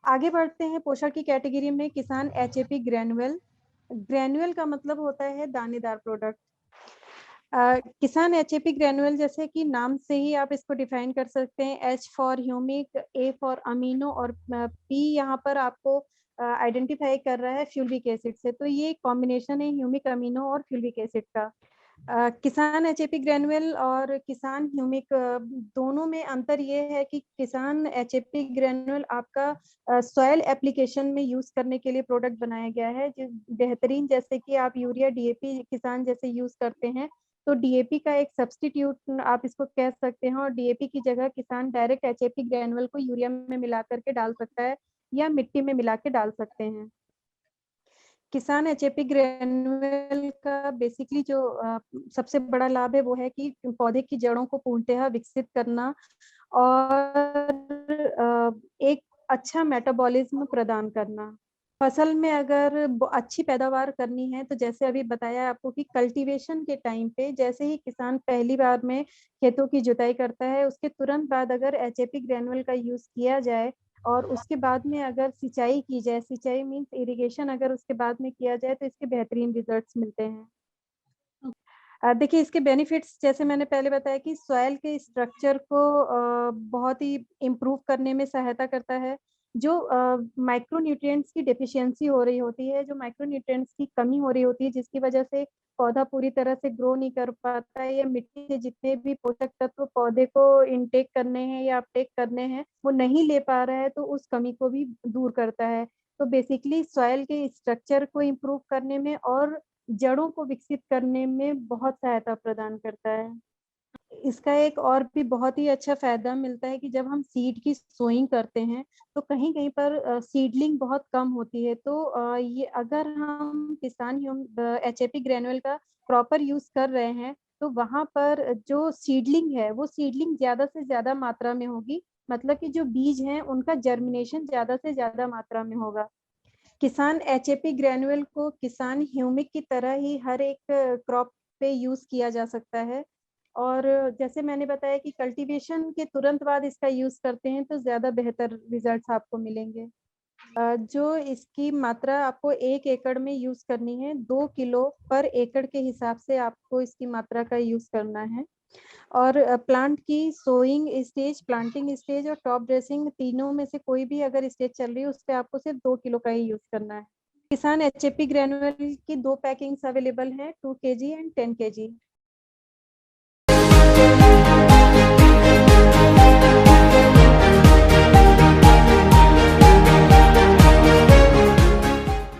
आगे बढ़ते हैं पोषण की कैटेगरी में। किसान एचएपी ग्रैन्युअल। ग्रैन्युअल का मतलब होता है दानेदार प्रोडक्ट। किसान एचएपी ग्रैन्युअल, जैसे कि नाम से ही आप इसको डिफाइन कर सकते हैं। H for humic, A for amino और पी यहाँ पर आपको आइडेंटिफाई कर रहा है फ्यूल्विक एसिड से। तो ये कॉम्बिनेशन है ह्यूमिक अमीनो और फ्यूल्विक एसिड का। किसान एचएपी ग्रैन्युअल और किसान ह्यूमिक दोनों में अंतर ये है कि किसान एचएपी ग्रैन्युअल आपका सॉइल एप्लीकेशन में यूज करने के लिए प्रोडक्ट बनाया गया है, जो बेहतरीन, जैसे कि आप यूरिया डीएपी किसान जैसे यूज करते हैं, तो डीएपी का एक सब्स्टिट्यूट आप इसको कह सकते हैं। और डीएपी की जगह किसान डायरेक्ट एचएपी ग्रैन्युअल को यूरिया में मिला करके डाल सकता है या मिट्टी में मिला के डाल सकते हैं। किसान एचएपी ग्रैन्युअल का बेसिकली जो सबसे बड़ा लाभ है वो है कि पौधे की जड़ों को पूर्णतः विकसित करना और एक अच्छा मेटाबॉलिज्म प्रदान करना। फसल में अगर अच्छी पैदावार करनी है तो जैसे अभी बताया आपको कि कल्टीवेशन के टाइम पे जैसे ही किसान पहली बार में खेतों की जुताई करता है, उसके तुरंत बाद अगर एचएपी ग्रैन्युअल का यूज किया जाए और उसके बाद में अगर सिंचाई की जाए, सिंचाई मीन्स इरिगेशन अगर उसके बाद में किया जाए, तो इसके बेहतरीन रिजल्ट्स मिलते हैं। देखिए इसके बेनिफिट्स, जैसे मैंने पहले बताया कि सॉइल के स्ट्रक्चर को बहुत ही इम्प्रूव करने में सहायता करता है। जो माइक्रोन्यूट्रिएंट्स की डेफिशिएंसी हो रही होती है, जो माइक्रोन्यूट्रिएंट्स की कमी हो रही होती है, जिसकी वजह से पौधा पूरी तरह से ग्रो नहीं कर पाता है, या मिट्टी से जितने भी पोषक तत्व पौधे को इनटेक करने हैं या अपटेक करने हैं, वो नहीं ले पा रहा है, तो उस कमी को भी दूर करता है। तो बेसिकली सॉइल के स्ट्रक्चर को इम्प्रूव करने में और जड़ों को विकसित करने में बहुत सहायता प्रदान करता है। इसका एक और भी बहुत ही अच्छा फायदा मिलता है कि जब हम सीड की सोइंग करते हैं, तो कहीं-कहीं पर सीडलिंग बहुत कम होती है। तो ये अगर हम किसान एचएपी ग्रैन्युअल का प्रॉपर यूज़ कर रहे हैं, तो वहाँ पर जो सीडलिंग है, वो सीडलिंग ज़्यादा से ज़्यादा मात्रा में होगी। मतलब कि जो बीज हैं, उनका जर्मिनेशन ज़्यादा से ज़्यादा मात्रा में होगा। किसान एचएपी ग्रैन्युअल को किसान ह्यूमिक की तरह ही हर एक क्रॉप पे यूज किया जा सकता है। और जैसे मैंने बताया कि कल्टीवेशन के तुरंत बाद इसका यूज करते हैं तो ज्यादा बेहतर रिजल्ट्स आपको मिलेंगे। जो इसकी मात्रा आपको 1 एकड़ में यूज करनी है, 2 किलो पर एकड़ के हिसाब से आपको इसकी मात्रा का यूज करना है। और प्लांट की सोइंग स्टेज, प्लांटिंग स्टेज और टॉप ड्रेसिंग तीनों में से कोई भी अगर स्टेज चल रही है, उस पे आपको सिर्फ 2 किलो का ही यूज करना है। किसान एचएपी ग्रैन्युअल की 2 पैकिंग्स अवेलेबल हैं, 2 केजी एंड 10 केजी।